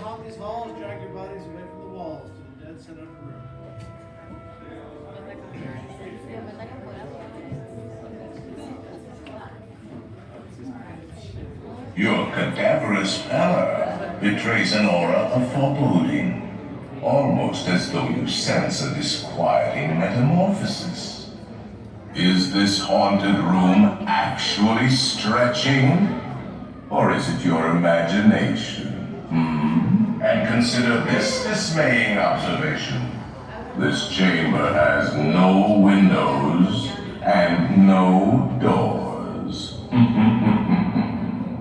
haunt these halls, drag your bodies away from the walls to the dead center of the room. Your cadaverous pallor betrays an aura of foreboding, almost as though you sense a disquieting metamorphosis. Is this haunted room actually stretching? Or is it your imagination? And consider this dismaying observation. This chamber has no windows and no doors.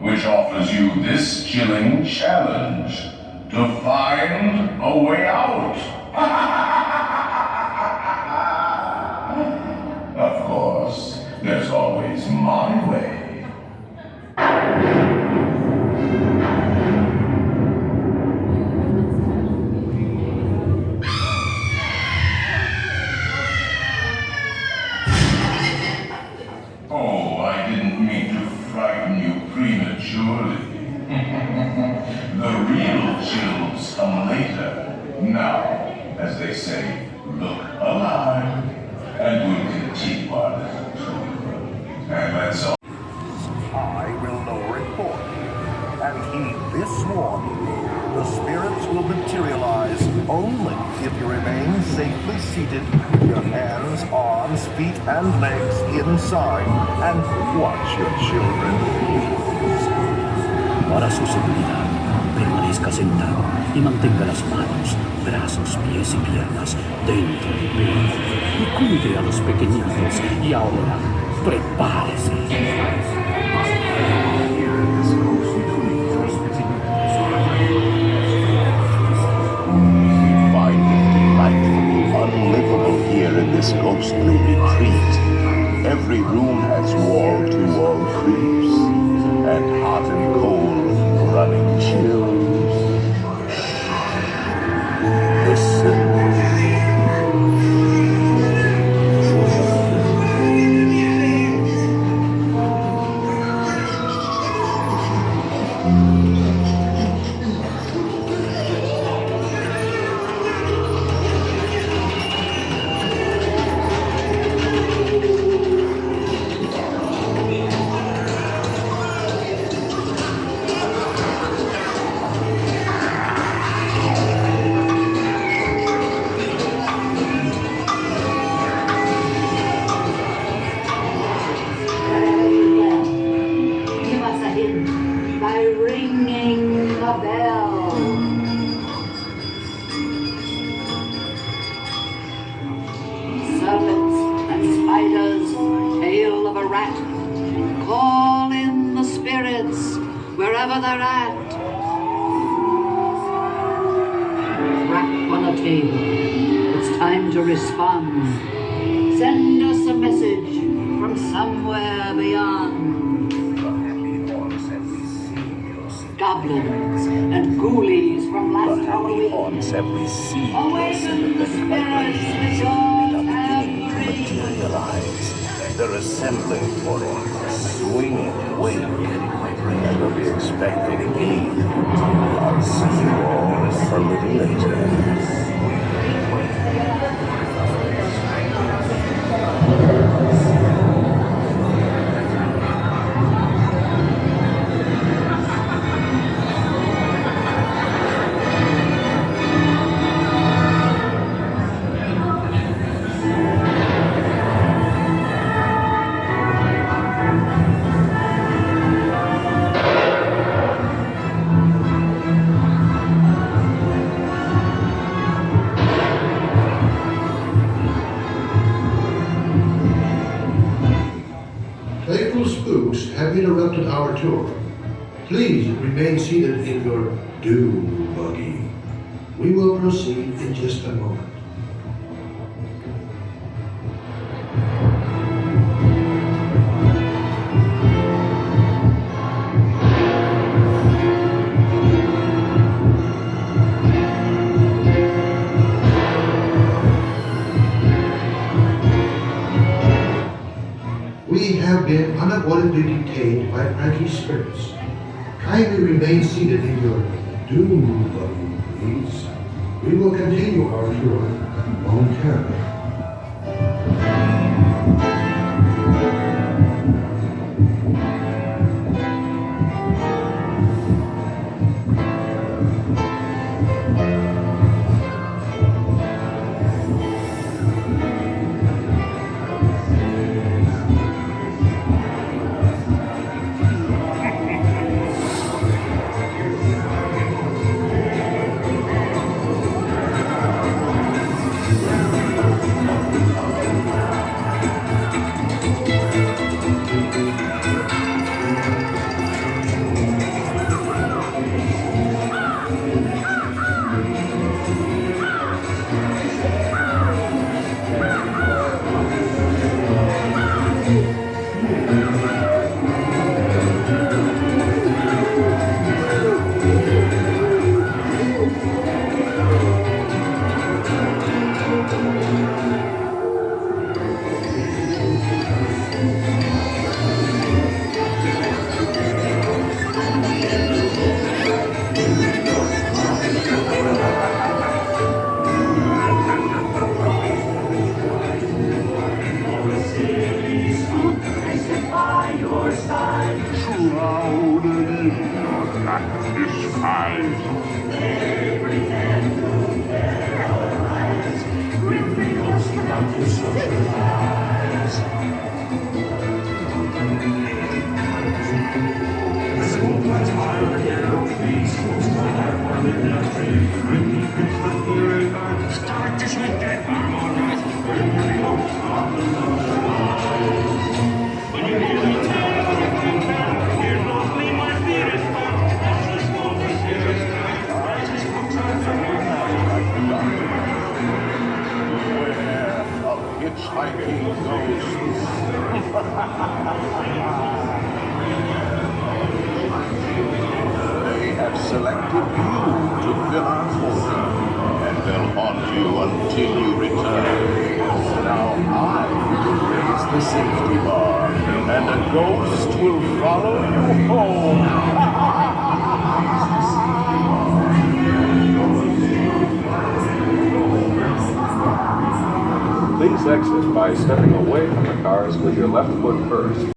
Which offers you this chilling challenge to find a way out. Of course, there's always my way. Oh, I didn't mean to frighten you prematurely. The real chills come later. Now, as they say, look alive, and we'll continue our little tour. And that's all. I will lower it for you, and heed this warning. The spirits will materialize only if you remain safely seated with your hands, arms, feet, and legs inside, and watch your children please. Para su seguridad, permanezca sentado y mantenga las manos, brazos, pies y piernas dentro del vehículo y cuide a los pequeñitos. Y ahora, prepárese. Unlivable here in this ghostly retreat. Every room has wall-to-wall creeps, and hot and cold running chills. Listen. Wherever they're at. Rap on a table. It's time to respond. Send us a message from somewhere beyond. Goblins and ghoulies from last Halloween. Awaken the spirits that yours have materialize. They're assembling for a swinging wave. Never be expecting me. I'll see you all a little later. Have interrupted our tour. Please remain seated in your Doom Buggy. We will proceed in just a moment. We have been unavoidably detained by pranky spirits. Kindly remain seated in your Doom Buggy, please. We will continue our tour momentarily. Hitchhiking ghosts. They have selected you to fill our quota, and they'll haunt you until you return. Now I will raise the safety bar, and a ghost will follow you home. Please exit by stepping away from the cars with your left foot first.